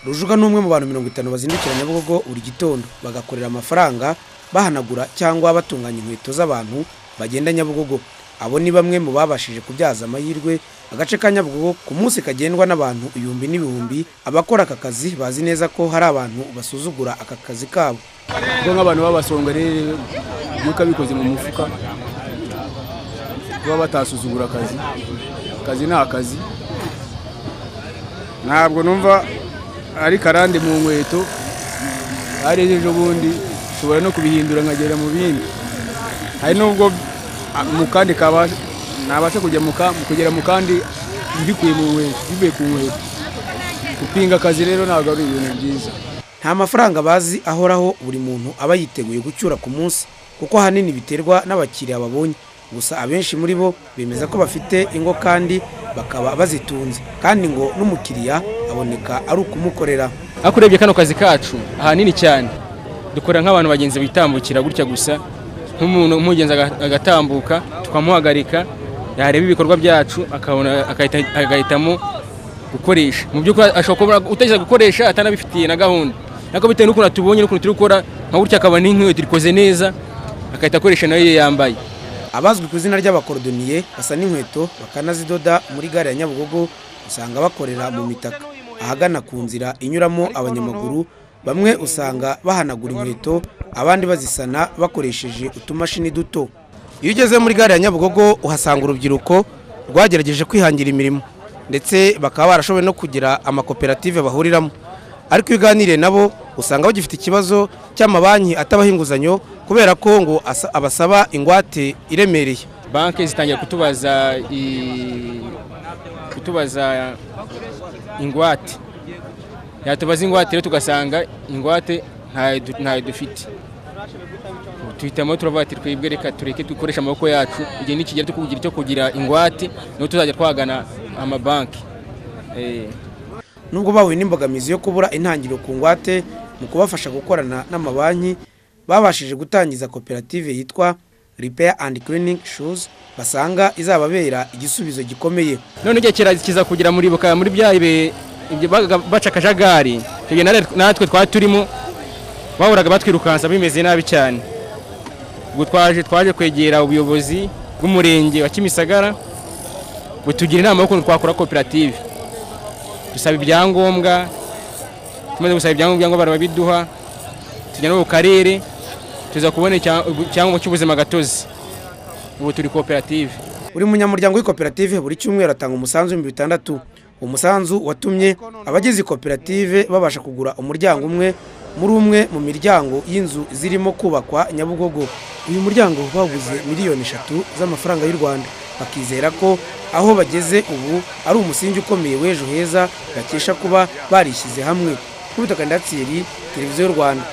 Rujuga n'umwe mu bantu 50 bazindukira Nyabugogo buri gitondo bagakorera amafaranga bahanagura cyangwa batunganya inkweto z'abantu bagenda Nyabugogo. Abo ni bamwe mu babashije kubyaza amahirwe agace ka Nyabugogo ku munsi kagendwa n'abantu ibihumbi n'ibihumbi. Abakora aka kazi bazi neza ko hari abantu basuzugura aka kazi kabo. Ngo nk'abantu babasongereye yuko bikoze mu mufuka baba batasuzugura akazi ni akazi. Ntabwo numva ari karande mu nkweto ari ejo bundi tubara no kubihindura nkagera mu bindi. Hari nubwo mu kandi nabasha kugera mu kandi mbikuye mu nkweto bivuye ku nkweto. Gupinga akazi rero ntabwo ari ibintu byiza. Nta mafaranga bazi ahoraho buri muntu aba yiteguye gucyura ku munsi kuko hanini biterwa n'abakiriya babonye. Gusa abenshi muri bo bemeza ko bafite ingo kandi bakaba bazitunze kandi ngo n'umukiriya aboneka ari ukumukorera. Akurebye kano kazi kacu ahanini cyane dukora nk'abantu bagenzi bitambukira gutya gusa, nk'umuntu umugenzi agatambuka tukamuhagarika yareba ibikorwa byacu akabona agahitamo gukoresha. Mu by'ukuri ashobora utageza gukoresha atanabifitiye na gahunda, nako bitewe n'ukuntu tubonye n'ukuntu turi gukora nka gutya akabona inkweto ikoze neza akahita akoresha nayo yambaye. Abazwi ku izina ry'abakorodoniye basa n'inkweto bakanazidoda muri gare ya Nyabugogo usanga bakorera mu mitaka ahagana ku nzira inyuramo abanyamaguru. Bamwe usanga bahanagura inkweto abandi bazisana bakoresheje utumashini duto. Iyo ugeze muri gare ya Nyabugogo uhasanga urubyiruko rwagerageje kwihangira imirimo ndetse bakaba barashoboye no kugira amakoperative bahuriramo. Ariko uganiriye nabo usanga bagifite ikibazo cy'amabanki atabaha inguzanyo kubera ko ngo abasaba ingwate iremereye. Banki zitangira kutubaza ingwate. Yatubaza ingwate rero tugasanga ingwate ntayo dufite. Tuhitamo turavuga ati twebwe reka tureke dukoresha amaboko yacu igihe nikigera tukugira cyo kugira ingwate no tuzajya twagana amabanki. Nubwo bahuye n'imbogamizi yo kubura intangiriro ku ngwate mu kubafasha gukorana n'amabanki, babashije gutangiza koperative yitwa Repair and Cleaning Shoes basanga izababera igisubizo gikomeye. None igihe kiza kugira muri byayibe ibyo baca akajagari natwe turimo bahuraga batwirukansa bimeze nabi cyane. Ubwo twaje kwegera ubuyobozi bw'umurenge wa Kimisagara butugira inama yo kuntu twakora koperative. Dusaba ibyangombwa, tumaze gusaba ibyangombwa ngo barabiduha, tujyana mu karere tuza kubona cyangwa cy'ubuzima gatozi. Ubu turi koperative. Buri munyamuryango w'ikoperative buri cyumweru atanga umusanzu w'600. Umusanzu watumye abagize koperative babasha kugura umuryango umwe muri umwe mu miryango y'inzu zirimo kubakwa Nyabugogo. Uyu muryango baguze miliyoni 3 z'amafaranga y'u Rwanda. Bakizera ko aho bageze ubu ari umusingi ukomeye w'ejo heza bakesha kuba barishyize hamwe. Kalinda, Televiziyo y'u Rwanda.